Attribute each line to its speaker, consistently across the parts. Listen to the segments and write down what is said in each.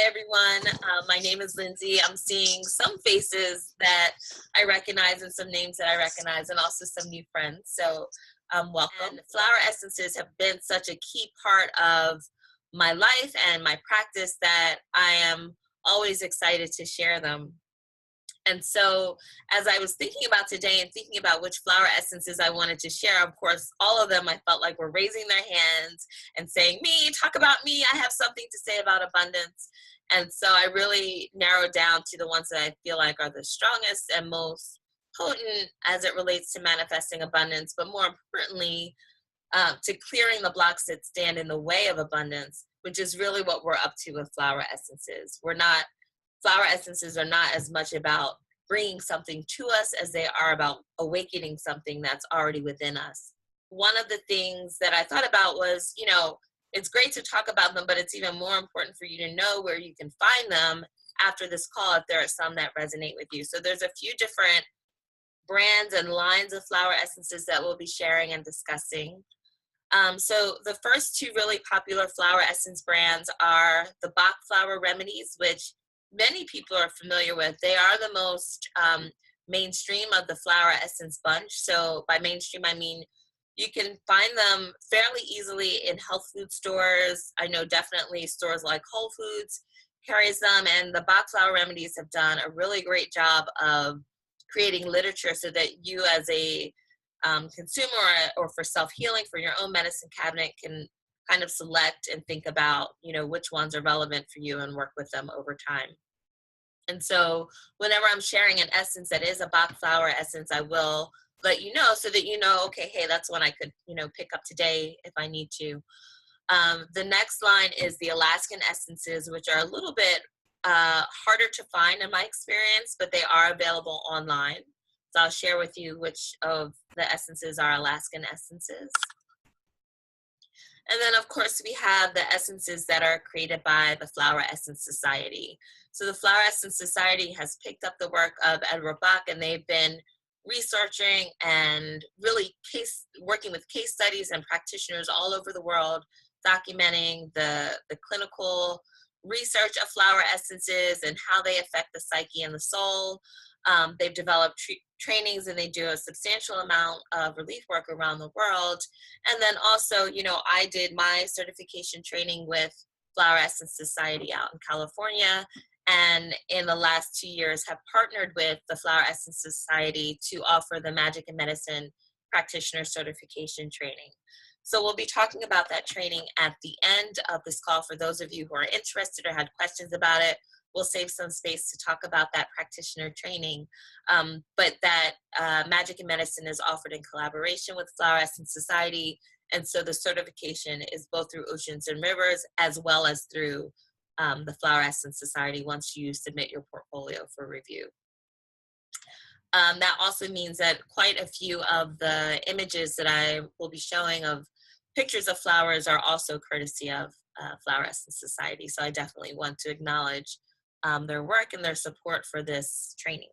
Speaker 1: Hi, everyone. My name is Lindsay. I'm seeing some faces that I recognize and some names that I recognize, and also some new friends. So welcome. And flower essences have been such a key part of my life and my practice that I am always excited to share them. And so as I was thinking about today and thinking about which flower essences I wanted to share, of course, all of them I felt like were raising their hands and saying, me, talk about me, I have something to say about abundance. And so I really narrowed down to the ones that I feel like are the strongest and most potent as it relates to manifesting abundance, but more importantly, to clearing the blocks that stand in the way of abundance, which is really what we're up to with flower essences. Flower essences are not as much about bringing something to us as they are about awakening something that's already within us. One of the things that I thought about was, it's great to talk about them, but it's even more important for you to know where you can find them after this call if there are some that resonate with you. So there's a few different brands and lines of flower essences that we'll be sharing and discussing. So the first two really popular flower essence brands are the Box Remedies, which many people are familiar with. They are the most mainstream of the flower essence bunch. So by mainstream, I mean you can find them fairly easily in health food stores. I know definitely stores like Whole Foods carries them, and the Box Remedies have done a really great job of creating literature so that you as a consumer or for self-healing for your own medicine cabinet can kind of select and think about, which ones are relevant for you and work with them over time. And so whenever I'm sharing an essence that is a Bach flower essence, I will let you know so that you know, okay, hey, that's one I could, pick up today if I need to. The next line is the Alaskan essences, which are a little bit harder to find in my experience, but they are available online. So I'll share with you which of the essences are Alaskan essences. And then, of course, we have the essences that are created by the Flower Essence Society. So the Flower Essence Society has picked up the work of Edward Bach, and they've been researching and really working with case studies and practitioners all over the world, documenting the clinical research of flower essences and how they affect the psyche and the soul. They've developed trainings, and they do a substantial amount of relief work around the world. And then also, I did my certification training with Flower Essence Society out in California, and in the last 2 years have partnered with the Flower Essence Society to offer the Magic and Medicine Practitioner Certification Training. So we'll be talking about that training at the end of this call. For those of you who are interested or had questions about it, we'll save some space to talk about that practitioner training. But that Magic and Medicine is offered in collaboration with Flower Essence Society. And so the certification is both through Oceans and Rivers as well as through the Flower Essence Society once you submit your portfolio for review. That also means that quite a few of the images that I will be showing of pictures of flowers are also courtesy of Flower Essence Society. So I definitely want to acknowledge their work and their support for this training.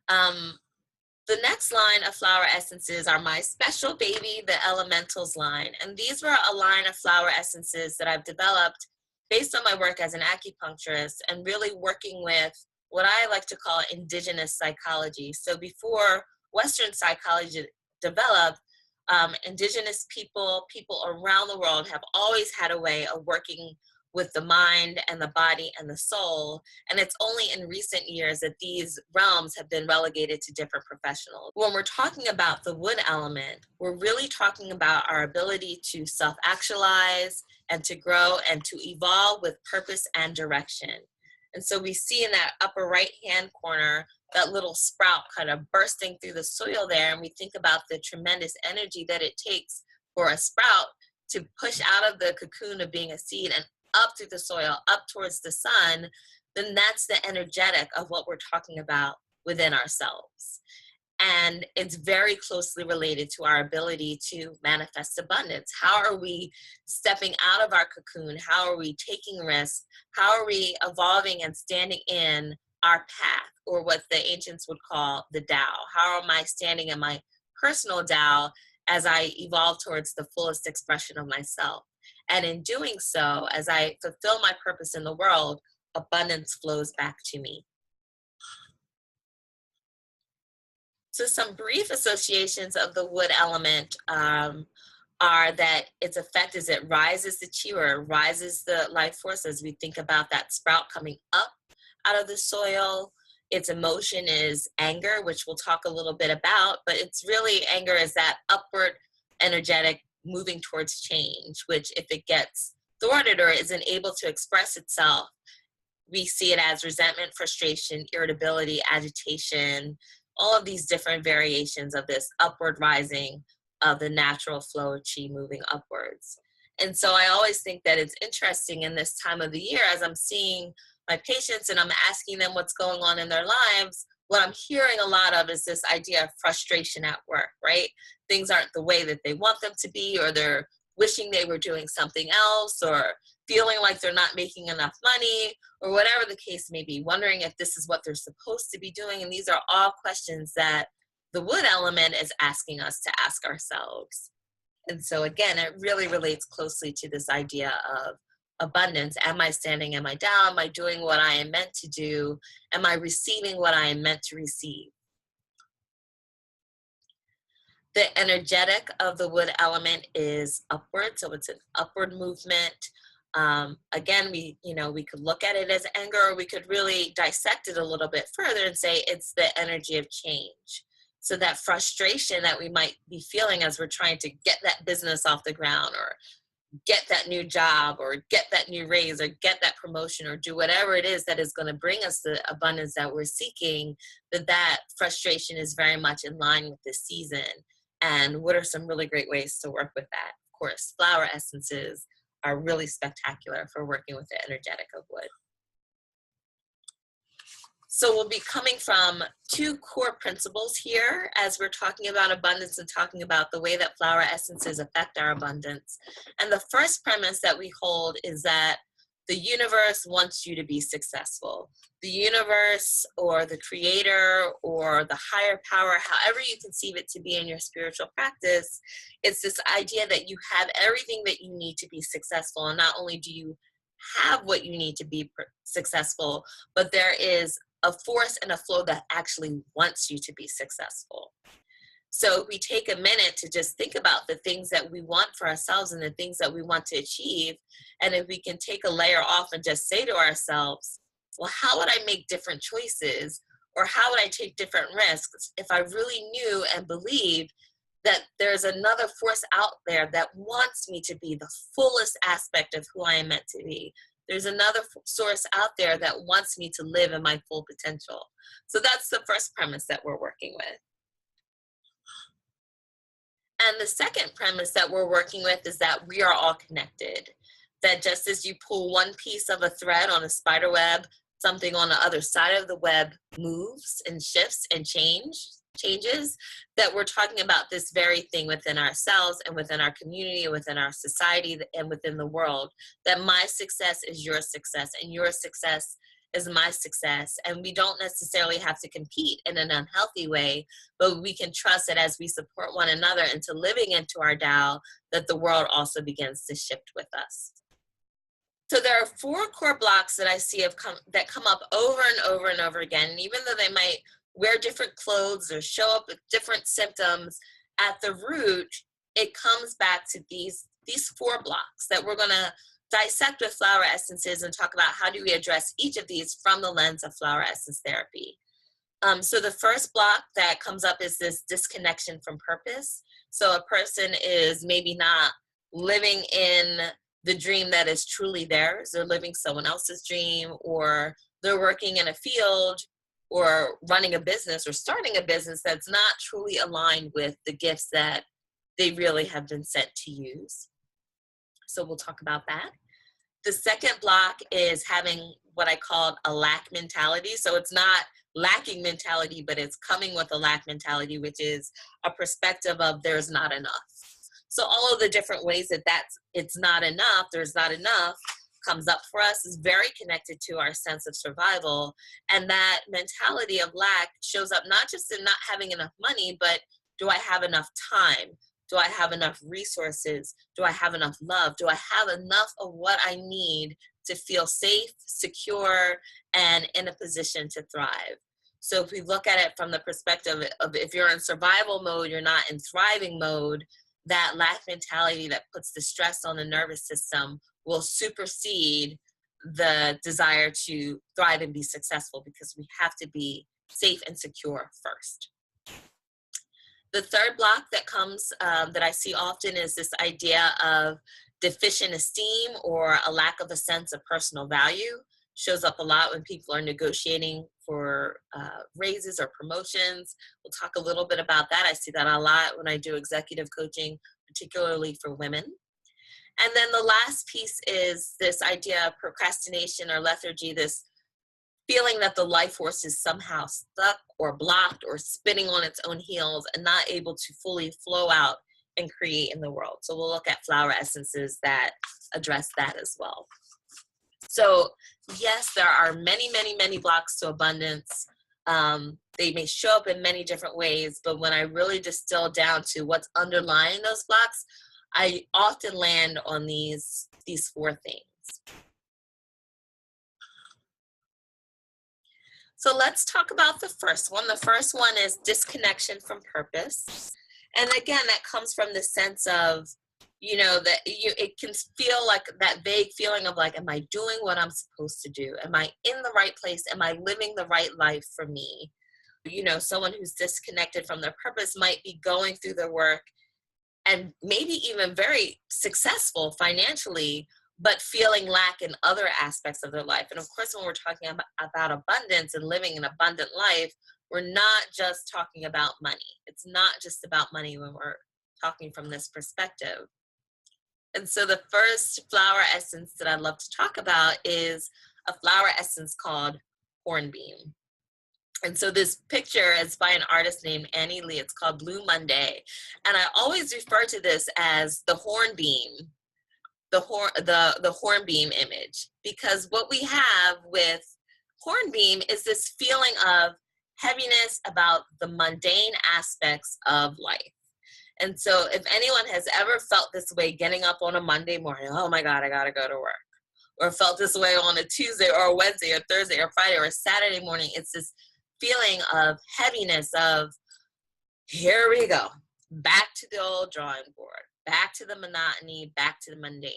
Speaker 1: The next line of flower essences are my special baby, the Elementals line. And these were a line of flower essences that I've developed based on my work as an acupuncturist and really working with what I like to call indigenous psychology. So before Western psychology developed, indigenous people around the world have always had a way of working with the mind and the body and the soul. And it's only in recent years that these realms have been relegated to different professionals. When we're talking about the wood element, we're really talking about our ability to self-actualize and to grow and to evolve with purpose and direction. And so we see in that upper right-hand corner, that little sprout kind of bursting through the soil there. And we think about the tremendous energy that it takes for a sprout to push out of the cocoon of being a seed and up through the soil, up towards the sun. Then that's the energetic of what we're talking about within ourselves. And it's very closely related to our ability to manifest abundance. How are we stepping out of our cocoon? How are we taking risks? How are we evolving and standing in our path, or what the ancients would call the Tao? How am I standing in my personal Tao as I evolve towards the fullest expression of myself? And in doing so, as I fulfill my purpose in the world, abundance flows back to me. So some brief associations of the wood element are that its effect is it rises the chi, or rises the life force as we think about that sprout coming up out of the soil. Its emotion is anger, which we'll talk a little bit about, but it's really anger is that upward energetic moving towards change, which if it gets thwarted or isn't able to express itself, we see it as resentment, frustration, irritability, agitation, all of these different variations of this upward rising of the natural flow of chi moving upwards. And so I always think that it's interesting in this time of the year, as I'm seeing my patients and I'm asking them what's going on in their lives, what I'm hearing a lot of is this idea of frustration at work, right? Things aren't the way that they want them to be, or they're wishing they were doing something else, or feeling like they're not making enough money, or whatever the case may be, wondering if this is what they're supposed to be doing. And these are all questions that the wood element is asking us to ask ourselves. And so again, it really relates closely to this idea of abundance. Am I standing? Am I down? Am I doing what I am meant to do? Am I receiving what I am meant to receive? The energetic of the wood element is upward, so it's an upward movement. Again, we could look at it as anger, or we could really dissect it a little bit further and say it's the energy of change. So that frustration that we might be feeling as we're trying to get that business off the ground, or get that new job, or get that new raise, or get that promotion, or do whatever it is that is going to bring us the abundance that we're seeking, that frustration is very much in line with this season. And what are some really great ways to work with that? Of course, flower essences are really spectacular for working with the energetic of wood. So we'll be coming from two core principles here as we're talking about abundance and talking about the way that flower essences affect our abundance. And the first premise that we hold is that the universe wants you to be successful. The universe, or the creator, or the higher power, however you conceive it to be in your spiritual practice, it's this idea that you have everything that you need to be successful. And not only do you have what you need to be successful, but there is a force and a flow that actually wants you to be successful. So if we take a minute to just think about the things that we want for ourselves and the things that we want to achieve, and if we can take a layer off and just say to ourselves, well, how would I make different choices, or how would I take different risks if I really knew and believed that there's another force out there that wants me to be the fullest aspect of who I am meant to be. There's another source out there that wants me to live in my full potential. So that's the first premise that we're working with. And the second premise that we're working with is that we are all connected. That just as you pull one piece of a thread on a spider web, something on the other side of the web moves and shifts and changes, that we're talking about this very thing within ourselves and within our community, within our society, and within the world, that my success is your success and your success is my success. And we don't necessarily have to compete in an unhealthy way, but we can trust that as we support one another into living into our Tao, that the world also begins to shift with us. So there are 4 core blocks that I see that come up over and over and over again. And even though they might wear different clothes or show up with different symptoms, at the root, it comes back to these 4 blocks that we're going to dissect with flower essences and talk about how do we address each of these from the lens of flower essence therapy. So the first block that comes up is this disconnection from purpose. So a person is maybe not living in the dream that is truly theirs. They're living someone else's dream, or they're working in a field or running a business or starting a business that's not truly aligned with the gifts that they really have been sent to use. So we'll talk about that. The second block is having what I call a lack mentality. So it's not lacking mentality, but it's coming with a lack mentality, which is a perspective of there's not enough. So all of the different ways that it's not enough, there's not enough, comes up for us is very connected to our sense of survival. And that mentality of lack shows up not just in not having enough money, but do I have enough time? Do I have enough resources? Do I have enough love? Do I have enough of what I need to feel safe, secure, and in a position to thrive? So if we look at it from the perspective of if you're in survival mode, you're not in thriving mode, that lack mentality that puts the stress on the nervous system will supersede the desire to thrive and be successful, because we have to be safe and secure first. The third block that comes that I see often is this idea of deficient esteem, or a lack of a sense of personal value. Shows up a lot when people are negotiating for raises or promotions. We'll talk a little bit about that. I see that a lot when I do executive coaching, particularly for women. And then the last piece is this idea of procrastination or lethargy, this feeling that the life force is somehow stuck or blocked or spinning on its own heels and not able to fully flow out and create in the world. So we'll look at flower essences that address that as well. So yes, there are many, many, many blocks to abundance. They may show up in many different ways, but when I really distill down to what's underlying those blocks, I often land on these four things. So let's talk about the first one. The first one is disconnection from purpose. And again, that comes from the sense of, that it can feel like that vague feeling of like, am I doing what I'm supposed to do? Am I in the right place? Am I living the right life for me? Someone who's disconnected from their purpose might be going through their work and maybe even very successful financially, but feeling lack in other aspects of their life. And of course, when we're talking about abundance and living an abundant life, we're not just talking about money. It's not just about money when we're talking from this perspective. And so the first flower essence that I'd love to talk about is a flower essence called Hornbeam. And so this picture is by an artist named Annie Lee. It's called Blue Monday. And I always refer to this as the hornbeam, the hornbeam image, because what we have with hornbeam is this feeling of heaviness about the mundane aspects of life. And so if anyone has ever felt this way getting up on a Monday morning, oh my God, I gotta go to work, or felt this way on a Tuesday or a Wednesday or Thursday or Friday or a Saturday morning, it's this feeling of heaviness of, here we go, back to the old drawing board, back to the monotony, back to the mundane.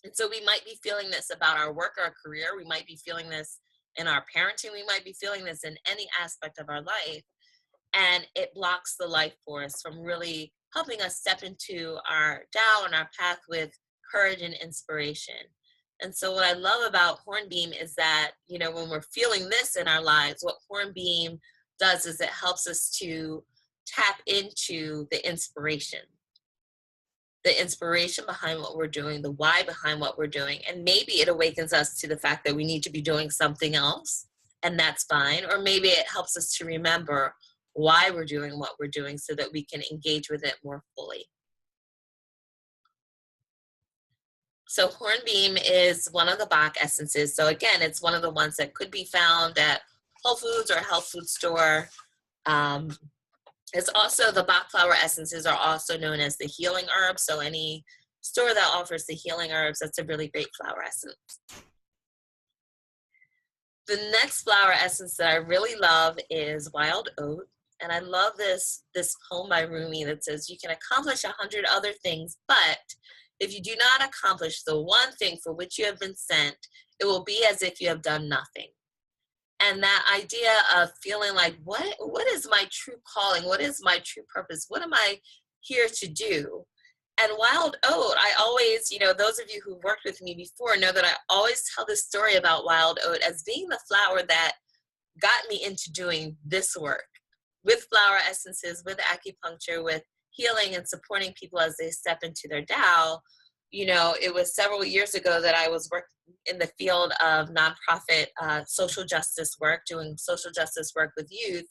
Speaker 1: And so we might be feeling this about our work, our career. We might be feeling this in our parenting. We might be feeling this in any aspect of our life. And it blocks the life force from really helping us step into our Tao and our path with courage and inspiration. And so what I love about Hornbeam is that, when we're feeling this in our lives, what Hornbeam does is it helps us to tap into the inspiration behind what we're doing, the why behind what we're doing. And maybe it awakens us to the fact that we need to be doing something else, and that's fine. Or maybe it helps us to remember why we're doing what we're doing so that we can engage with it more fully. So Hornbeam is one of the Bach essences. So again, it's one of the ones that could be found at Whole Foods or a health food store. It's also, the Bach flower essences are also known as the healing herbs. So any store that offers the healing herbs, that's a really great flower essence. The next flower essence that I really love is Wild Oat. And I love this poem by Rumi that says, you can accomplish 100 other things, but if you do not accomplish the one thing for which you have been sent, it will be as if you have done nothing. And that idea of feeling like, what is my true calling? What is my true purpose? What am I here to do? And Wild Oat, I always, those of you who've worked with me before know that I always tell this story about Wild Oat as being the flower that got me into doing this work with flower essences, with acupuncture, with healing and supporting people as they step into their Tao. It was several years ago that I was working in the field of nonprofit social justice work, doing social justice work with youth.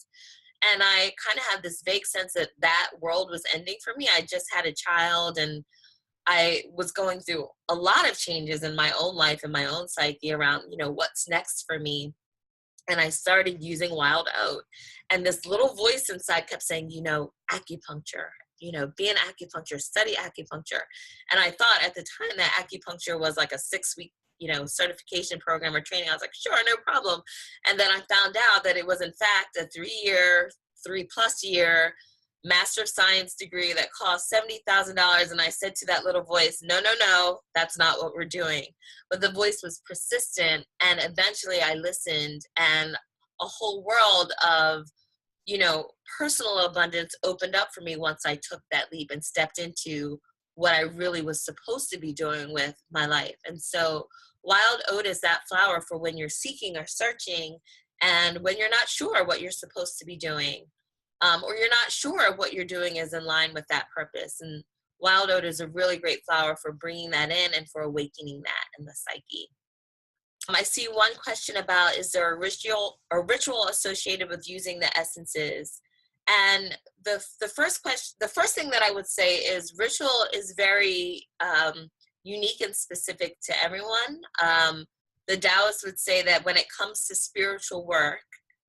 Speaker 1: And I kind of had this vague sense that that world was ending for me. I just had a child and I was going through a lot of changes in my own life and my own psyche around, what's next for me. And I started using Wild Oat. And this little voice inside kept saying, acupuncture, be an acupuncturist, study acupuncture. And I thought at the time that acupuncture was like a 6-week, certification program or training. I was like, sure, no problem. And then I found out that it was in fact a 3+ year Master of Science degree that cost $70,000. And I said to that little voice, no, no, no, that's not what we're doing. But the voice was persistent, and eventually I listened, and a whole world of, personal abundance opened up for me once I took that leap and stepped into what I really was supposed to be doing with my life. And so wild oat is that flower for when you're seeking or searching, and when you're not sure what you're supposed to be doing. Or you're not sure what you're doing is in line with that purpose. And wild oat is a really great flower for bringing that in and for awakening that in the psyche. I see one question about, is there a ritual associated with using the essences? And the first thing that I would say is ritual is very unique and specific to everyone. The Taoists would say that when it comes to spiritual work,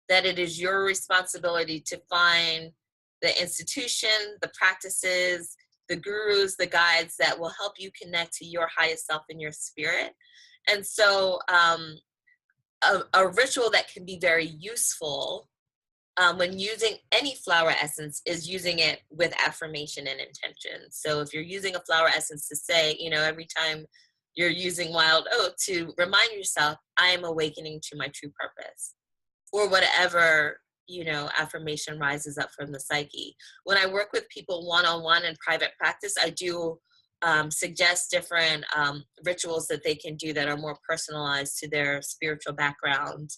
Speaker 1: that it is your responsibility to find the institution, the practices, the gurus, the guides that will help you connect to your highest self and your spirit. And so a ritual that can be very useful when using any flower essence is using it with affirmation and intention. So if you're using a flower essence to say, every time you're using wild oat, to remind yourself, I am awakening to my true purpose. Or whatever, affirmation rises up from the psyche. When I work with people one-on-one in private practice, I do suggest different rituals that they can do that are more personalized to their spiritual background,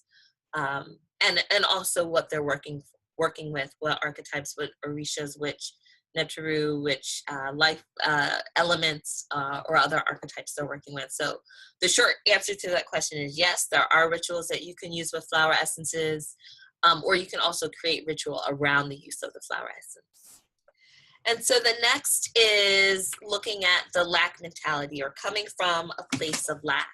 Speaker 1: and also what they're working with, what archetypes, what orishas, which Neteru, which life elements or other archetypes they're working with. So the short answer to that question is yes, there are rituals that you can use with flower essences, or you can also create ritual around the use of the flower essence. And so the next is looking at the lack mentality, or coming from a place of lack.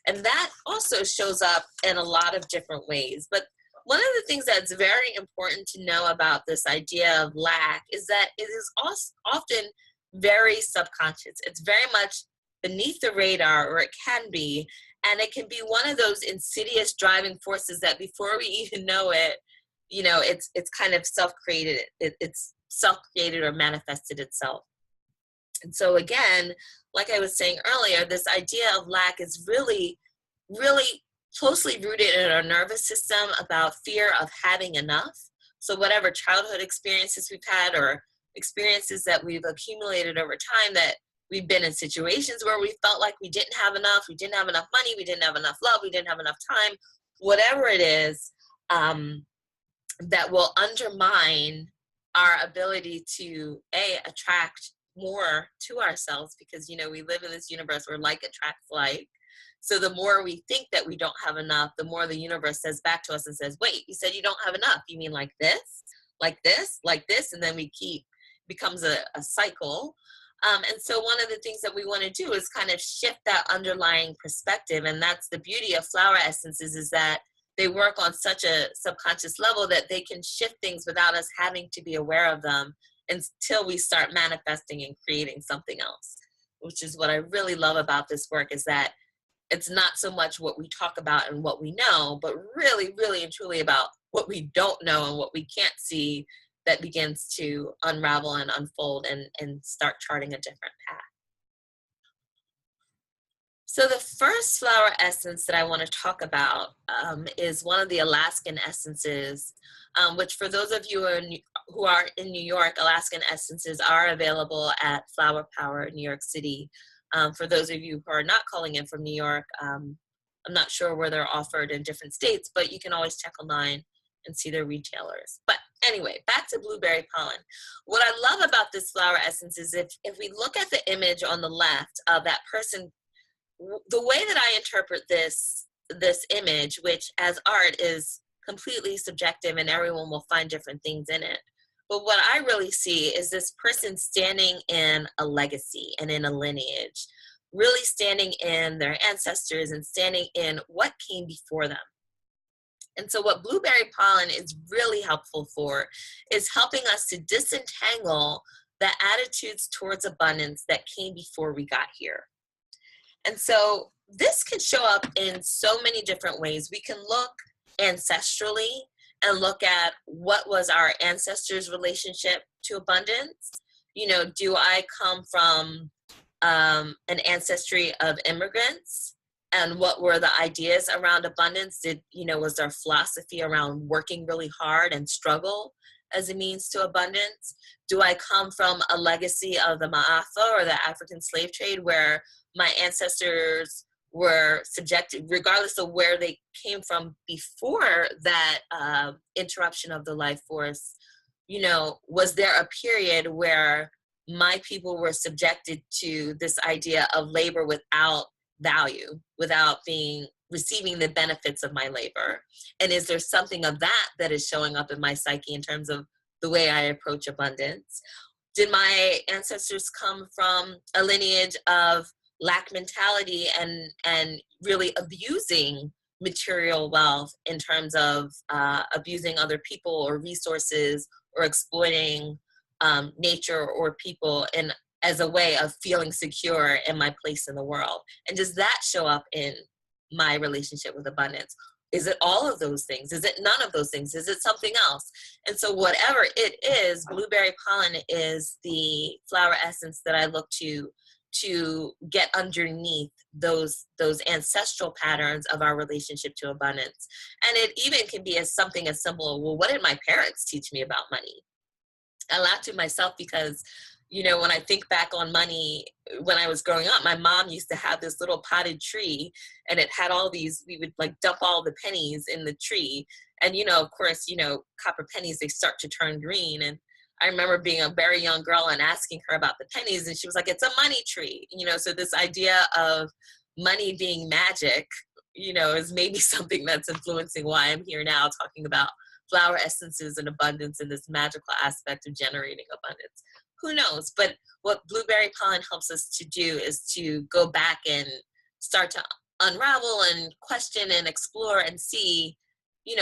Speaker 1: And that also shows up in a lot of different ways. But one of the things that's very important to know about this idea of lack is that it is often very subconscious. It's very much beneath the radar, or it can be, and it can be one of those insidious driving forces that before we even know it, it's kind of self-created. It's self-created or manifested itself. And so again, like I was saying earlier, this idea of lack is really, really closely rooted in our nervous system about fear of having enough. So whatever childhood experiences we've had, or experiences that we've accumulated over time, that we've been in situations where we felt like we didn't have enough money, we didn't have enough love, we didn't have enough time, whatever it is, that will undermine our ability to attract more to ourselves, because we live in this universe where like attracts like. So the more we think that we don't have enough, the more the universe says back to us and says, wait, you said you don't have enough. You mean like this, like this, like this? And then becomes a cycle. And so one of the things that we want to do is kind of shift that underlying perspective. And that's the beauty of flower essences, is that they work on such a subconscious level that they can shift things without us having to be aware of them until we start manifesting and creating something else, which is what I really love about this work, is that it's not so much what we talk about and what we know, but really, really and truly about what we don't know and what we can't see, that begins to unravel and unfold and start charting a different path. So the first flower essence that I want to talk about is one of the Alaskan essences, which for those of you who are in New York, Alaskan essences are available at Flower Power, New York City. For those of you who are not calling in from New York, I'm not sure where they're offered in different states, but you can always check online and see their retailers. But anyway, back to blueberry pollen. What I love about this flower essence is if we look at the image on the left of that person, the way that I interpret this image, which as art is completely subjective and everyone will find different things in it. But what I really see is this person standing in a legacy and in a lineage, really standing in their ancestors and standing in what came before them. And so what blueberry pollen is really helpful for is helping us to disentangle the attitudes towards abundance that came before we got here. And so this can show up in so many different ways. We can look ancestrally and look at what was our ancestors' relationship to abundance. You know, do I come from an ancestry of immigrants? And what were the ideas around abundance? Was there philosophy around working really hard and struggle as a means to abundance? Do I come from a legacy of the Ma'afa or the African slave trade, where my ancestors were subjected, regardless of where they came from before that interruption of the life force? Was there a period where my people were subjected to this idea of labor without value, without receiving the benefits of my labor? And is there something of that is showing up in my psyche in terms of the way I approach abundance? Did my ancestors come from a lineage of lack mentality and really abusing material wealth in terms of abusing other people or resources, or exploiting nature or people as a way of feeling secure in my place in the world? And does that show up in my relationship with abundance? Is it all of those things? Is it none of those things? Is it something else? And so whatever it is, blueberry pollen is the flower essence that I look to get underneath those ancestral patterns of our relationship to abundance. And it even can be something as simple, well, what did my parents teach me about money? I laugh to myself because, when I think back on money, when I was growing up, my mom used to have this little potted tree, and it had we would like dump all the pennies in the tree. And, of course, copper pennies, they start to turn green. And I remember being a very young girl and asking her about the pennies, and she was like, it's a money tree. So this idea of money being magic, is maybe something that's influencing why I'm here now talking about flower essences and abundance and this magical aspect of generating abundance. Who knows? But what blueberry pollen helps us to do is to go back and start to unravel and question and explore and see,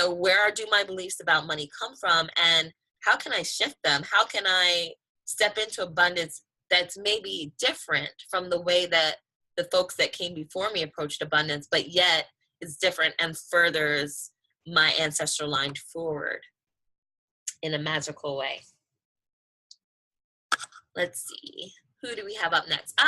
Speaker 1: where do my beliefs about money come from, and how can I shift them? How can I step into abundance that's maybe different from the way that the folks that came before me approached abundance, but yet is different and furthers my ancestral line forward in a magical way? Let's see, who do we have up next?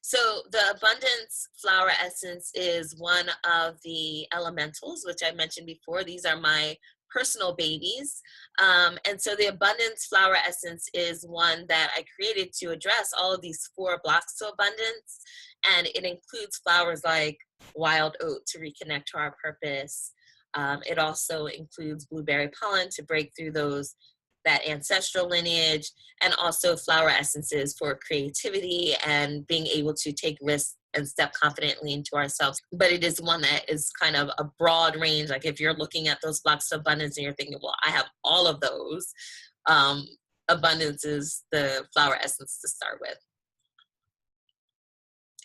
Speaker 1: So the abundance flower essence is one of the elementals, which I mentioned before. These are my personal babies. And so the abundance flower essence is one that I created to address all of these 4 blocks to abundance. And it includes flowers like wild oat to reconnect to our purpose. It also includes blueberry pollen to break through that ancestral lineage, and also flower essences for creativity and being able to take risks and step confidently into ourselves. But it is one that is kind of a broad range. Like if you're looking at those blocks of abundance and you're thinking, well, I have all of those, abundance is the flower essence to start with.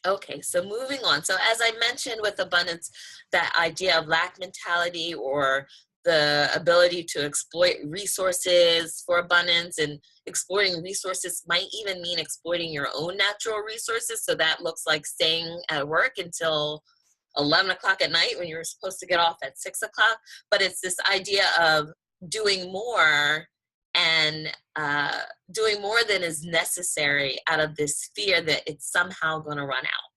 Speaker 1: Okay, so moving on. So as I mentioned with abundance, that idea of lack mentality, or the ability to exploit resources for abundance, and exploiting resources might even mean exploiting your own natural resources. So that looks like staying at work until 11 o'clock at night when you're supposed to get off at 6 o'clock. But it's this idea of doing more, and doing more than is necessary out of this fear that it's somehow going to run out,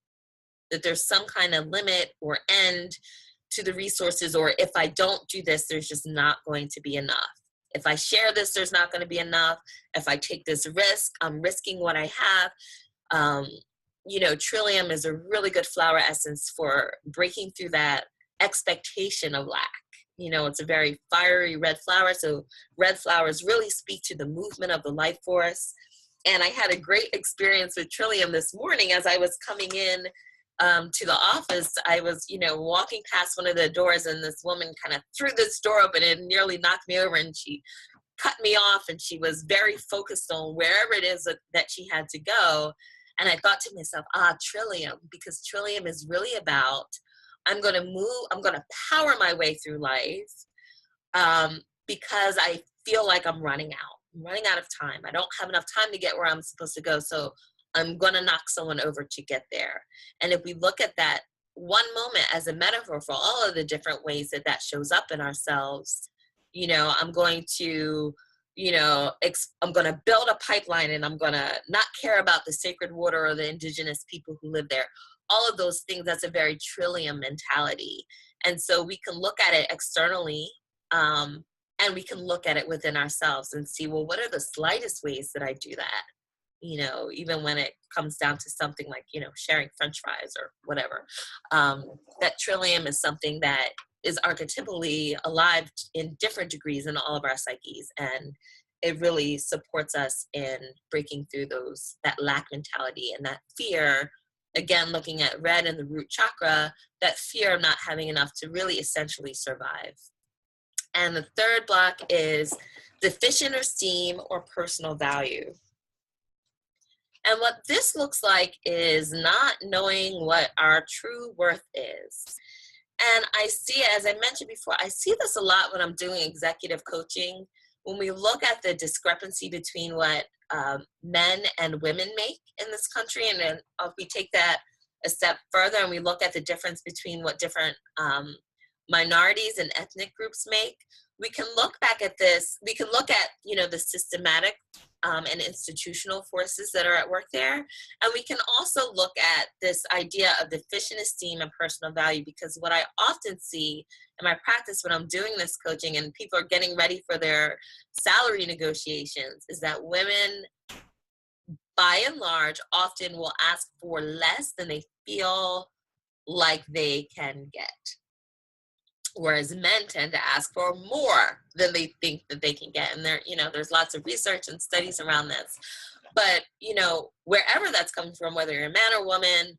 Speaker 1: that there's some kind of limit or end to the resources, or if I don't do this, there's just not going to be enough. If I share this, there's not going to be enough. If I take this risk, I'm risking what I have. Trillium is a really good flower essence for breaking through that expectation of lack. It's a very fiery red flower. So red flowers really speak to the movement of the life force. And I had a great experience with Trillium this morning as I was coming in to the office. I was, walking past one of the doors, and this woman kind of threw this door open and nearly knocked me over, and she cut me off, and she was very focused on wherever it is that she had to go. And I thought to myself, Trillium, because Trillium is really about, I'm going to power my way through life because I feel like I'm running out. I'm running out of time. I don't have enough time to get where I'm supposed to go. So I'm going to knock someone over to get there. And if we look at that one moment as a metaphor for all of the different ways that that shows up in ourselves, you know, I'm going to, you know, I'm going to build a pipeline, and I'm going to not care about the sacred water or the indigenous people who live there. All of those things, that's a very Trillium mentality. And so we can look at it externally, and we can look at it within ourselves and see, well, what are the slightest ways that I do that? You know, even when it comes down to something like, you know, sharing French fries or whatever, that Trillium is something that is archetypally alive in different degrees in all of our psyches. And it really supports us in breaking through that lack mentality and that fear. Again, looking at red and the root chakra, that fear of not having enough to really essentially survive. And the third block is deficient esteem or personal value. And what this looks like is not knowing what our true worth is. And I see, as I mentioned before, I see this a lot when I'm doing executive coaching. When we look at the discrepancy between what men and women make in this country, and then if we take that a step further and we look at the difference between what different minorities and ethnic groups make, we can look back at this. We can look at, you know, the systematic and institutional forces that are at work there. And we can also look at this idea of deficient esteem and personal value, because what I often see in my practice when I'm doing this coaching and people are getting ready for their salary negotiations is that women, by and large, often will ask for less than they feel like they can get. Whereas men tend to ask for more than they think that they can get. And there, you know, there's lots of research and studies around this. But, you know, wherever that's coming from, whether you're a man or woman,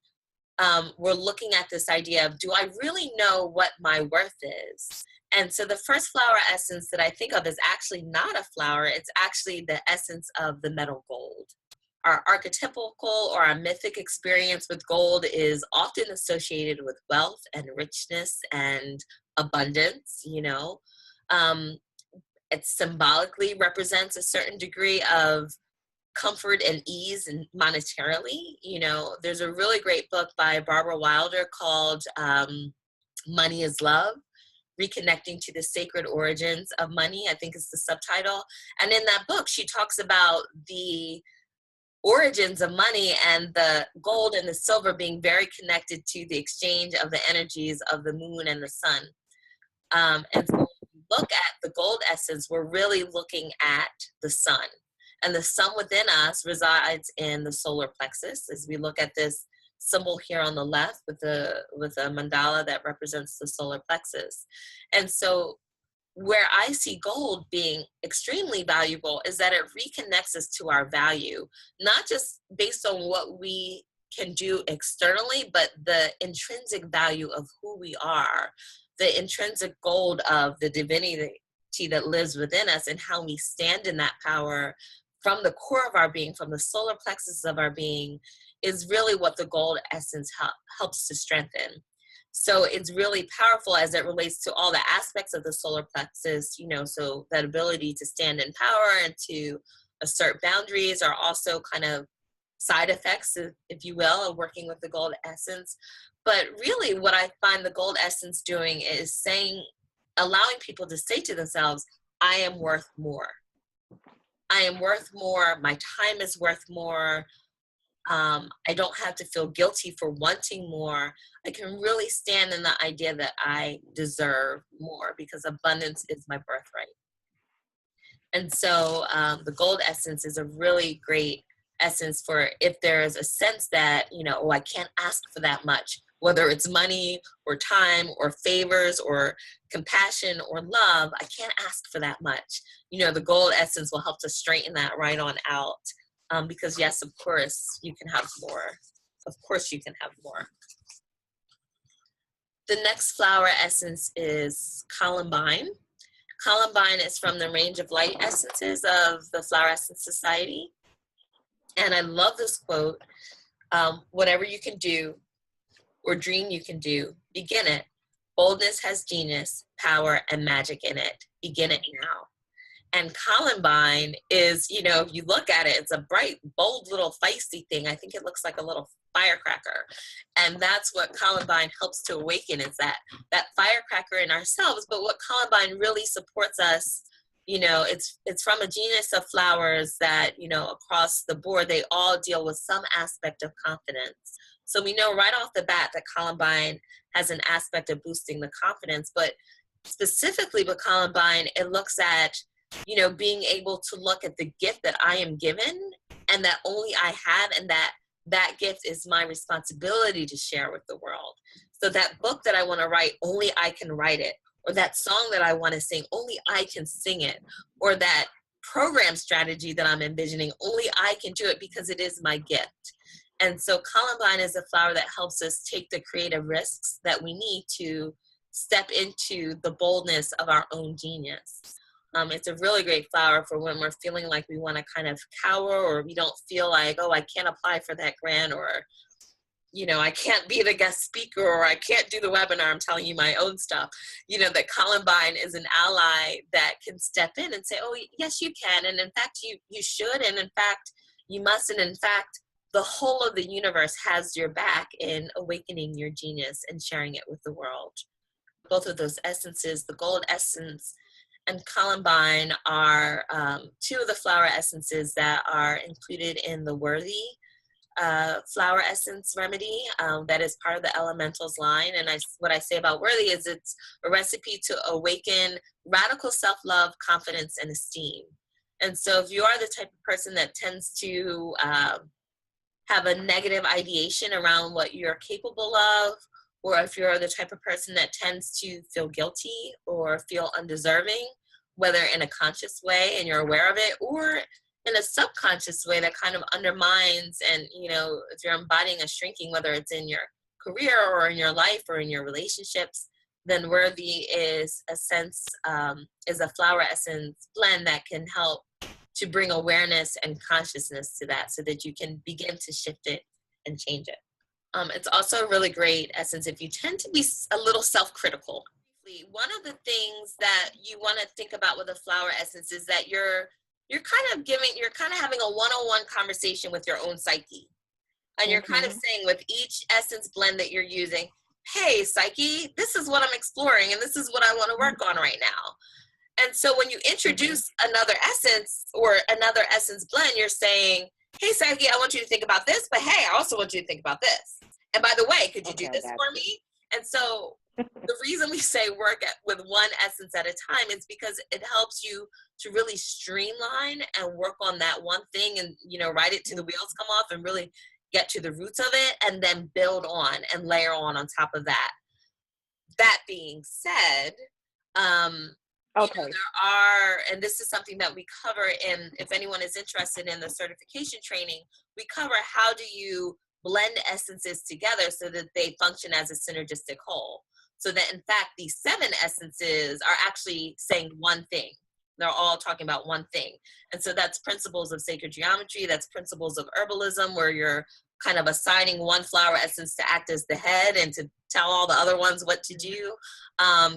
Speaker 1: we're looking at this idea of, do I really know what my worth is? And so the first flower essence that I think of is actually not a flower. It's actually the essence of the metal gold. Our archetypical or our mythic experience with gold is often associated with wealth and richness and abundance, you know. It symbolically represents a certain degree of comfort and ease and monetarily. You know, there's a really great book by Barbara Wilder called Money is Love, Reconnecting to the Sacred Origins of Money, I think is the subtitle. And in that book, she talks about the origins of money and the gold and the silver being very connected to the exchange of the energies of the moon and the sun. And so when we look at the gold essence, we're really looking at the sun. And the sun within us resides in the solar plexus. As we look at this symbol here on the left with a mandala that represents the solar plexus. And so where I see gold being extremely valuable is that it reconnects us to our value, not just based on what we can do externally, but the intrinsic value of who we are, the intrinsic gold of the divinity that lives within us, and how we stand in that power from the core of our being, from the solar plexus of our being, is really what the gold essence helps to strengthen. So it's really powerful as it relates to all the aspects of the solar plexus, you know, so that ability to stand in power and to assert boundaries are also kind of side effects, if you will, of working with the gold essence. But really what I find the gold essence doing is allowing people to say to themselves, I am worth more. I am worth more. My time is worth more. I don't have to feel guilty for wanting more. I can really stand in the idea that I deserve more because abundance is my birthright. And so the gold essence is a really great essence for if there is a sense that, you know, oh, I can't ask for that much, whether it's money or time or favors or compassion or love, I can't ask for that much. You know, the gold essence will help to straighten that right on out. Because yes, of course, you can have more. Of course, you can have more. The next flower essence is Columbine. Columbine is from the range of light essences of the Flower Essence Society. And I love this quote, whatever you can do or dream you can do, begin it. Boldness has genius, power, and magic in it. Begin it now. And Columbine is, you know, if you look at it, it's a bright, bold little feisty thing. I think it looks like a little firecracker. And that's what Columbine helps to awaken, is that firecracker in ourselves. But what Columbine really supports us, you know, it's from a genus of flowers that, you know, across the board, they all deal with some aspect of confidence. So we know right off the bat that Columbine has an aspect of boosting the confidence, but specifically with Columbine, it looks at, you know, being able to look at the gift that I am given and that only I have, and that gift is my responsibility to share with the world. So that book that I want to write, only I can write it. Or that song that I want to sing, only I can sing it. Or that program strategy that I'm envisioning, only I can do it because it is my gift. And so Columbine is a flower that helps us take the creative risks that we need to step into the boldness of our own genius. It's a really great flower for when we're feeling like we want to kind of cower, or we don't feel like, oh, I can't apply for that grant, or, you know, I can't be the guest speaker, or I can't do the webinar, I'm telling you my own stuff. You know, that Columbine is an ally that can step in and say, oh, yes, you can. And in fact, you should. And in fact, you must. And in fact, the whole of the universe has your back in awakening your genius and sharing it with the world. Both of those essences, the gold essence and Columbine, are two of the flower essences that are included in the Worthy flower essence remedy that is part of the elementals line. And what I say about Worthy is it's a recipe to awaken radical self-love, confidence, and esteem. And so if you are the type of person that tends to have a negative ideation around what you're capable of, or if you're the type of person that tends to feel guilty or feel undeserving, whether in a conscious way and you're aware of it, or in a subconscious way that kind of undermines, and, you know, if you're embodying a shrinking, whether it's in your career or in your life or in your relationships, then Worthy is is a flower essence blend that can help to bring awareness and consciousness to that, so that you can begin to shift it and change it. It's also a really great essence if you tend to be a little self-critical. One of the things that you want to think about with a flower essence is that you're kind of having a one-on-one conversation with your own psyche. And you're kind of saying with each essence blend that you're using, hey, psyche, this is what I'm exploring and this is what I want to work on right now. And so when you introduce another essence or another essence blend, you're saying, hey, psyche, I want you to think about this, but hey, I also want you to think about this. And by the way, could you do this for me? And so the reason we say work with one essence at a time is because it helps you to really streamline and work on that one thing, and, you know, ride it till the wheels come off and really get to the roots of it, and then build on and layer on top of that. That being said, you know, there are, and this is something that we cover in, if anyone is interested in the certification training, we cover how do you blend essences together so that they function as a synergistic whole. So that in fact, these 7 essences are actually saying one thing. They're all talking about one thing. And so that's principles of sacred geometry. That's principles of herbalism, where you're kind of assigning one flower essence to act as the head and to tell all the other ones what to do.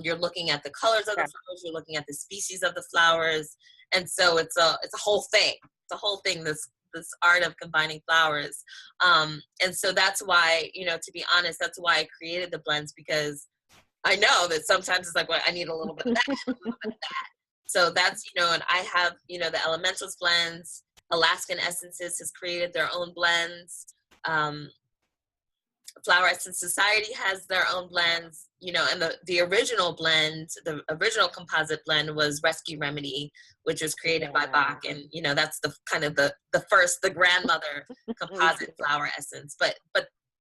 Speaker 1: You're looking at the colors of the flowers. You're looking at the species of the flowers. And so it's a whole thing. It's a whole thing, this art of combining flowers. And so that's why, you know, to be honest, that's why I created the blends, because I know that sometimes it's like, well, I need a little bit of that, a little bit of that. So that's, you know, and I have, you know, the elementals blends. Alaskan Essences has created their own blends. Flower Essence Society has their own blends, you know, and the original blend, the original composite blend was Rescue Remedy, which was created by Bach. And, you know, that's the kind of the grandmother composite flower essence. But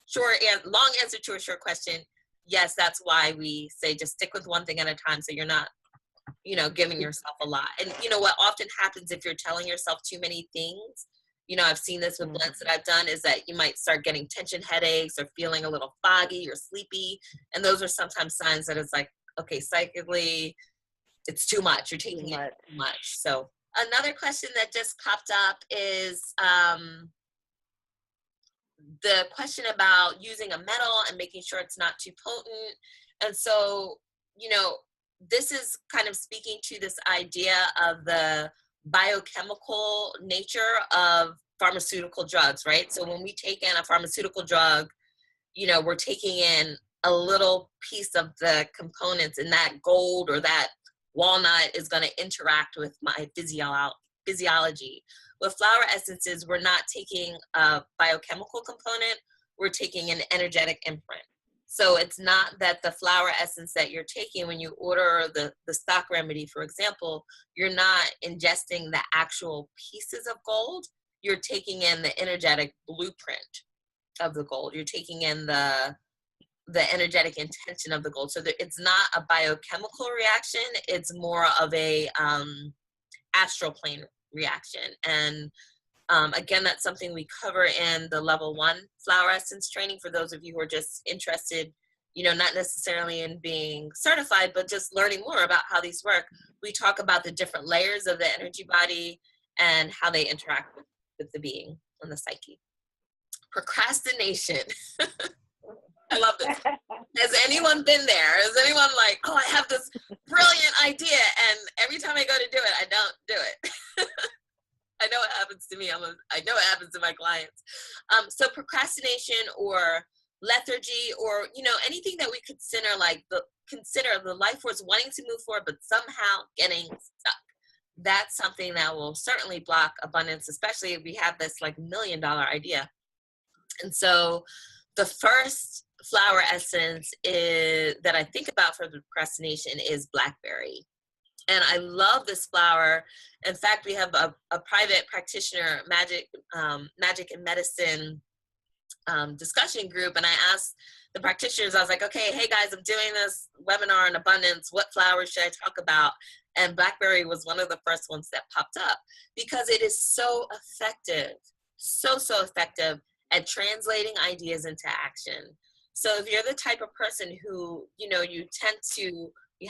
Speaker 1: short and long answer to a short question, yes, that's why we say just stick with one thing at a time, so you're not, you know, giving yourself a lot. And, you know, what often happens if you're telling yourself too many things, you know, I've seen this with blends that I've done, is that you might start getting tension headaches or feeling a little foggy or sleepy. And those are sometimes signs that it's like, okay, psychically, it's too much. You're taking it too much. So another question that just popped up is the question about using a metal and making sure it's not too potent. And so, you know, this is kind of speaking to this idea of the biochemical nature of pharmaceutical drugs, right? So when we take in a pharmaceutical drug, you know, we're taking in a little piece of the components, and that gold or that walnut is going to interact with my physiology. With flower essences, we're not taking a biochemical component, we're taking an energetic imprint. So it's not that the flower essence that you're taking when you order the stock remedy, for example, you're not ingesting the actual pieces of gold, you're taking in the energetic blueprint of the gold. You're taking in the energetic intention of the gold. So it's not a biochemical reaction, it's more of a astral plane reaction. And again, that's something we cover in the level 1 flower essence training for those of you who are just interested, you know, not necessarily in being certified, but just learning more about how these work. We talk about the different layers of the energy body and how they interact with the being and the psyche. Procrastination. I love this. Has anyone been there? Has anyone like, oh, I have this brilliant idea, and every time I go to do it, I don't do it. I know it happens to me. I know it happens to my clients. So procrastination or lethargy, or, you know, anything that we consider like consider the life force wanting to move forward, but somehow getting stuck. That's something that will certainly block abundance, especially if we have this like $1 million idea. And so the first flower essence that I think about for the procrastination is Blackberry. And I love this flower. In fact, we have a private practitioner, magic and medicine discussion group. And I asked the practitioners, I was like, okay, hey guys, I'm doing this webinar on abundance. What flowers should I talk about? And Blackberry was one of the first ones that popped up because it is so effective, so effective at translating ideas into action. So if you're the type of person who, you know, you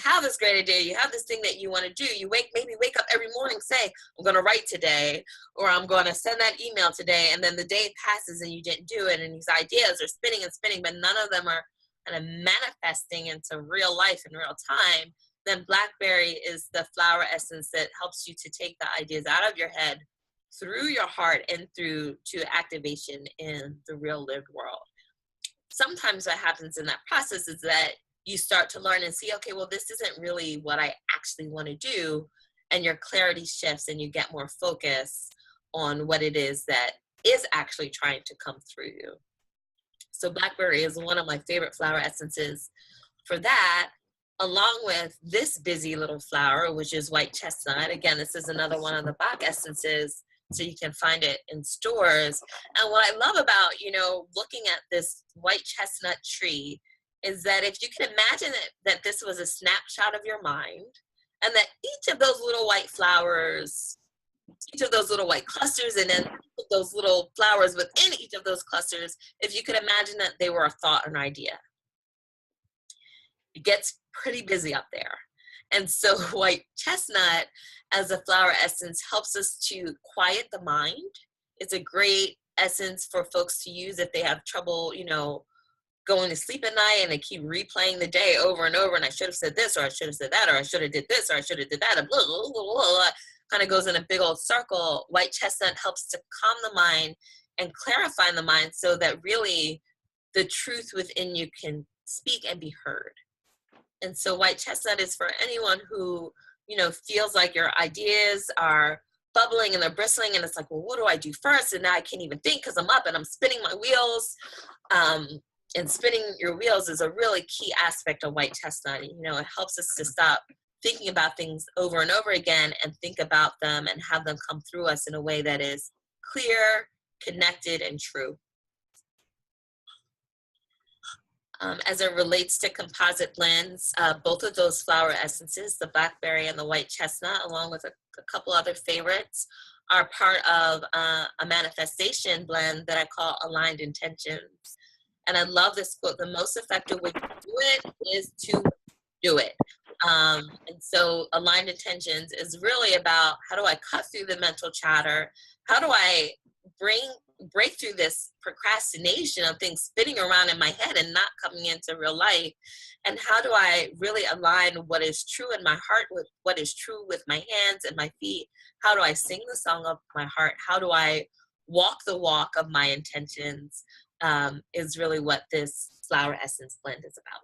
Speaker 1: have this great idea, you have this thing that you want to do, you maybe wake up every morning, say, I'm going to write today, or I'm going to send that email today, and then the day passes and you didn't do it, and these ideas are spinning and spinning, but none of them are kind of manifesting into real life in real time, then Blackberry is the flower essence that helps you to take the ideas out of your head, through your heart, and through to activation in the real lived world. Sometimes what happens in that process is that you start to learn and see, okay, well, this isn't really what I actually want to do. And your clarity shifts and you get more focus on what it is that is actually trying to come through you. So Blackberry is one of my favorite flower essences for that, along with this busy little flower, which is white chestnut. Again, this is another one of the Bach essences, so you can find it in stores. And what I love about, you know, looking at this white chestnut tree is that if you can imagine that this was a snapshot of your mind, and that each of those little white flowers, each of those little white clusters, and then those little flowers within each of those clusters, if you could imagine that they were a thought, an idea. It gets pretty busy up there. And so white chestnut as a flower essence helps us to quiet the mind. It's a great essence for folks to use if they have trouble, you know, going to sleep at night and they keep replaying the day over and over, and I should have said this, or I should have said that, or I should have did this, or I should have did that, and blah, blah, blah, blah, kind of goes in a big old circle. White chestnut helps to calm the mind and clarify the mind so that really the truth within you can speak and be heard. And so white chestnut is for anyone who, you know, feels like your ideas are bubbling and they're bristling, and it's like, well, what do I do first? And now I can't even think because I'm up and I'm spinning my wheels. And spinning your wheels is a really key aspect of white chestnut. You know, it helps us to stop thinking about things over and over again and think about them and have them come through us in a way that is clear, connected, and true. As it relates to composite blends, both of those flower essences, the Blackberry and the white chestnut, along with a couple other favorites, are part of a manifestation blend that I call Aligned Intentions. And I love this quote: the most effective way to do it is to do it. And so Aligned Intentions is really about, how do I cut through the mental chatter? How do I bring break through this procrastination of things spinning around in my head and not coming into real life? And how do I really align what is true in my heart with what is true with my hands and my feet? How do I sing the song of my heart? How do I walk the walk of my intentions? Is really what this flower essence blend is about.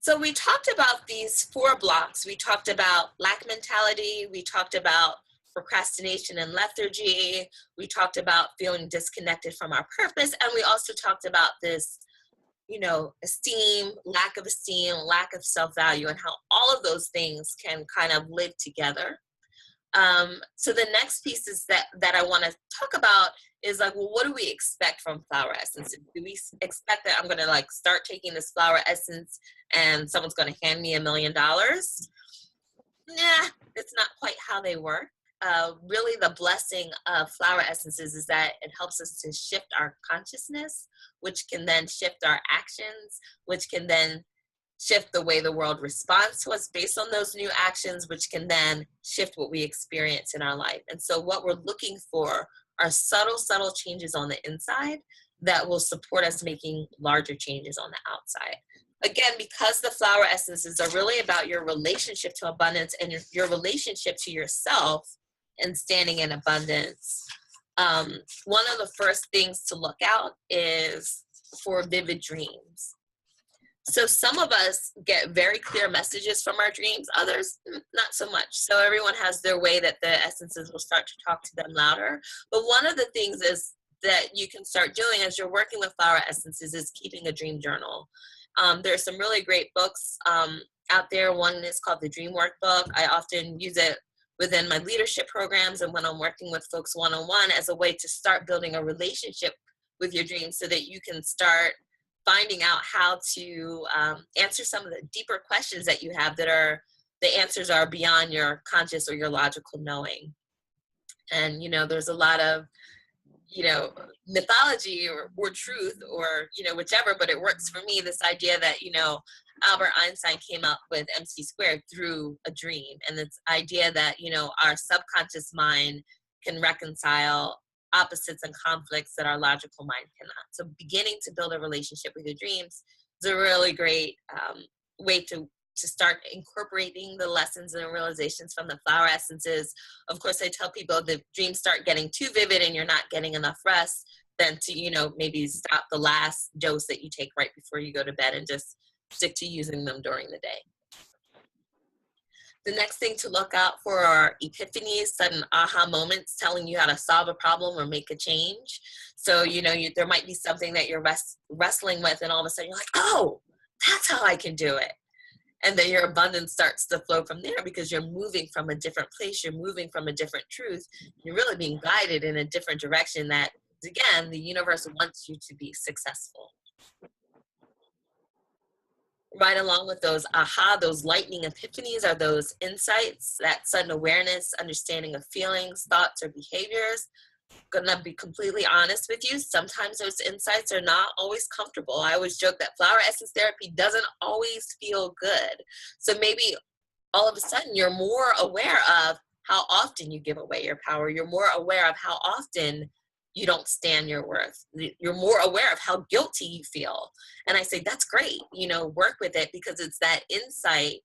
Speaker 1: So we talked about these 4 blocks. We talked about lack mentality. We talked about procrastination and lethargy. We talked about feeling disconnected from our purpose. And we also talked about this, esteem, lack of self-value, and how all of those things can kind of live together. So the next piece is that I want to talk about is like, well, what do we expect from flower essence? Do we expect that I'm going to like start taking this flower essence and someone's going to hand me $1 million? Nah, it's not quite how they work. Really the blessing of flower essences is that it helps us to shift our consciousness, which can then shift our actions, which can then shift the way the world responds to us based on those new actions, which can then shift what we experience in our life. And so what we're looking for are subtle changes on the inside that will support us making larger changes on the outside. Again, because the flower essences are really about your relationship to abundance and your relationship to yourself and standing in abundance. One of the first things to look out is for vivid dreams. So some of us get very clear messages from our dreams, others not so much. So everyone has their way that the essences will start to talk to them louder. But one of the things is that you can start doing as you're working with flower essences is keeping a dream journal. There are some really great books out there. One is called the Dream Workbook. I often use it within my leadership programs and when I'm working with folks one-on-one as a way to start building a relationship with your dreams so that you can start finding out how to answer some of the deeper questions that you have that are, the answers are beyond your conscious or your logical knowing. And, there's a lot of, mythology or truth or, whichever, but it works for me, this idea that, Albert Einstein came up with MC squared through a dream. And this idea that, our subconscious mind can reconcile opposites and conflicts that our logical mind cannot. So beginning to build a relationship with your dreams is a really great way to start incorporating the lessons and realizations from the flower essences. Of course, I tell people the dreams start getting too vivid and you're not getting enough rest, then to, maybe stop the last dose that you take right before you go to bed and just stick to using them during the day. The next thing to look out for are epiphanies, sudden aha moments telling you how to solve a problem or make a change. So, there might be something that you're wrestling with and all of a sudden you're like, oh, that's how I can do it. And then your abundance starts to flow from there because you're moving from a different place. You're moving from a different truth. You're really being guided in a different direction that, again, the universe wants you to be successful. Right along with those aha, those lightning epiphanies are those insights, that sudden awareness, understanding of feelings, thoughts, or behaviors. I'm gonna be completely honest with you. Sometimes those insights are not always comfortable. I always joke that flower essence therapy doesn't always feel good. So maybe all of a sudden you're more aware of how often you give away your power. You're more aware of how often you don't stand your worth. You're more aware of how guilty you feel. And I say, that's great, work with it because it's that insight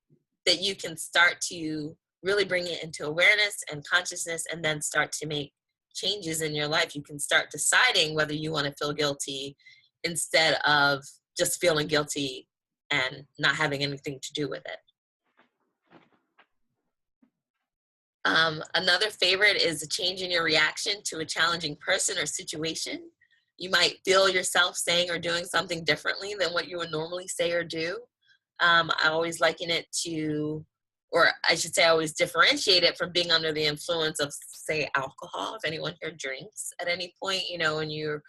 Speaker 1: that you can start to really bring it into awareness and consciousness and then start to make changes in your life. You can start deciding whether you want to feel guilty instead of just feeling guilty and not having anything to do with it. Another favorite is a change in your reaction to a challenging person or situation. You might feel yourself saying or doing something differently than what you would normally say or do. I always liken it to, or I should say I always differentiate it from being under the influence of, say, alcohol. If anyone here drinks at any point, when you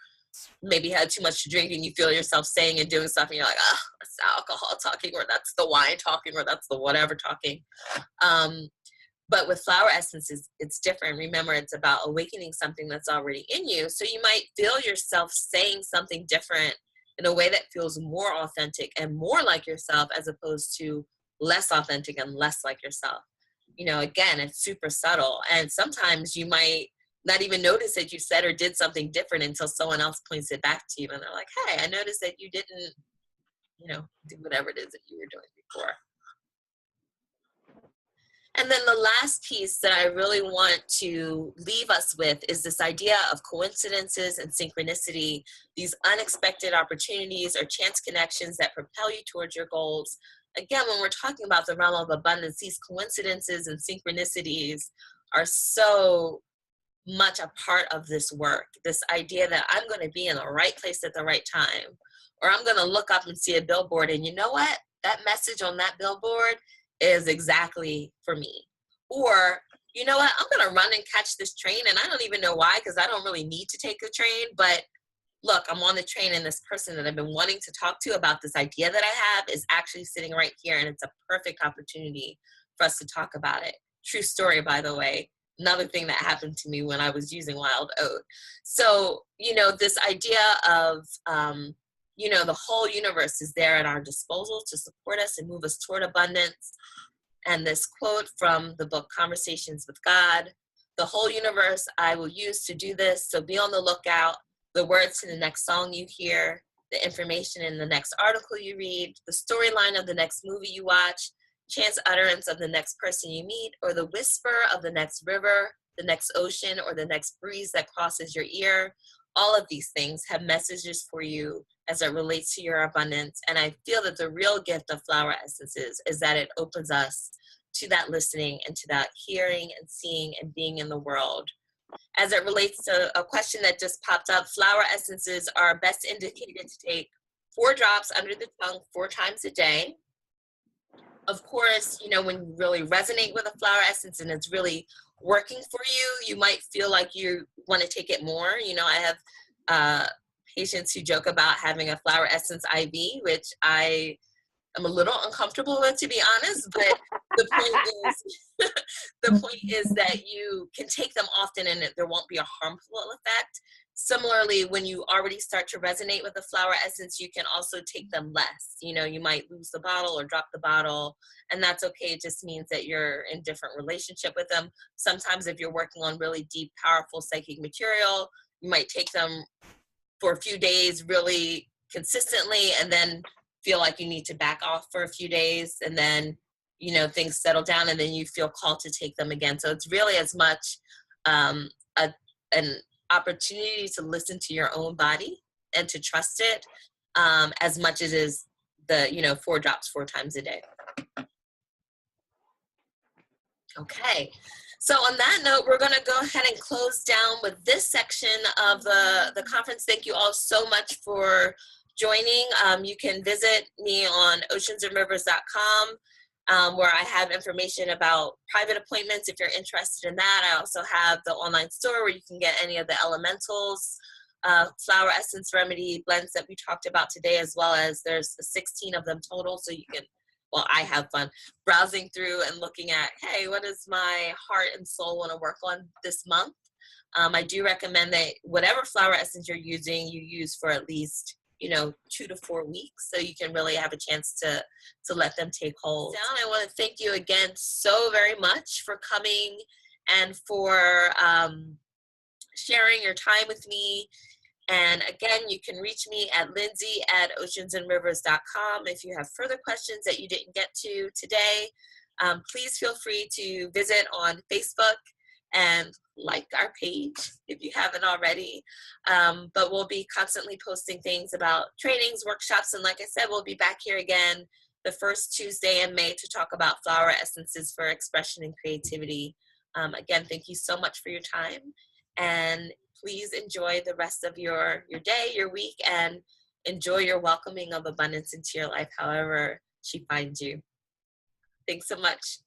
Speaker 1: maybe had too much to drink and you feel yourself saying and doing stuff and you're like, oh, that's the alcohol talking, or that's the wine talking, or that's the whatever talking. But with flower essences, it's different. Remember, it's about awakening something that's already in you. So you might feel yourself saying something different in a way that feels more authentic and more like yourself as opposed to less authentic and less like yourself. Again, it's super subtle. And sometimes you might not even notice that you said or did something different until someone else points it back to you. And they're like, hey, I noticed that you didn't, do whatever it is that you were doing before. And then the last piece that I really want to leave us with is this idea of coincidences and synchronicity, these unexpected opportunities or chance connections that propel you towards your goals. Again, when we're talking about the realm of abundance, these coincidences and synchronicities are so much a part of this work. This idea that I'm going to be in the right place at the right time, or I'm going to look up and see a billboard, and you know what? That message on that billboard is exactly for me. Or, you know what? I'm going to run and catch this train, and I don't even know why, because I don't really need to take the train, but look, I'm on the train, and this person that I've been wanting to talk to about this idea that I have is actually sitting right here, and it's a perfect opportunity for us to talk about it. True story, by the way. Another thing that happened to me when I was using Wild Oat. So, this idea of, the whole universe is there at our disposal to support us and move us toward abundance. And this quote from the book Conversations with God: the whole universe I will use to do this, so be on the lookout. The words to the next song you hear, the information in the next article you read, the storyline of the next movie you watch, chance utterance of the next person you meet, or the whisper of the next river, the next ocean, or the next breeze that crosses your ear. All of these things have messages for you as it relates to your abundance. And I feel that the real gift of flower essences is that it opens us to that listening and to that hearing and seeing and being in the world. As it relates to a question that just popped up, flower essences are best indicated to take 4 drops under the tongue 4 times a day. Of course, when you really resonate with a flower essence and it's really working for you, you might feel like you want to take it more. I have patients who joke about having a flower essence IV, which I am a little uncomfortable with, to be honest, but the point is that you can take them often and there won't be a harmful effect. Similarly, when you already start to resonate with the flower essence, you can also take them less. You might lose the bottle or drop the bottle, and that's okay. It just means that you're in different relationship with them. Sometimes if you're working on really deep, powerful psychic material, you might take them for a few days really consistently and then feel like you need to back off for a few days, and then things settle down and then you feel called to take them again. So it's really as much an opportunity to listen to your own body and to trust it, as much as it is the 4 drops 4 times a day. Okay, so on that note, we're going to go ahead and close down with this section of the conference. Thank you all so much for joining. You can visit me on oceansandrivers.com, where I have information about private appointments if you're interested in that. I also have the online store where you can get any of the elementals, flower essence remedy blends that we talked about today, as well as there's 16 of them total, so you can, I have fun browsing through and looking at, hey, what does my heart and soul want to work on this month? I do recommend that whatever flower essence you're using, you use for at least 2 to 4 weeks, so you can really have a chance to let them take hold. I want to thank you again so very much for coming and for sharing your time with me. And again, you can reach me at lindsay@oceansandrivers.com. If you have further questions that you didn't get to today, please feel free to visit on Facebook and like our page if you haven't already. But we'll be constantly posting things about trainings, workshops, and like I said, we'll be back here again the first Tuesday in May to talk about flower essences for expression and creativity. Again, thank you so much for your time, and please enjoy the rest of your day, your week, and enjoy your welcoming of abundance into your life, however she finds you. Thanks so much.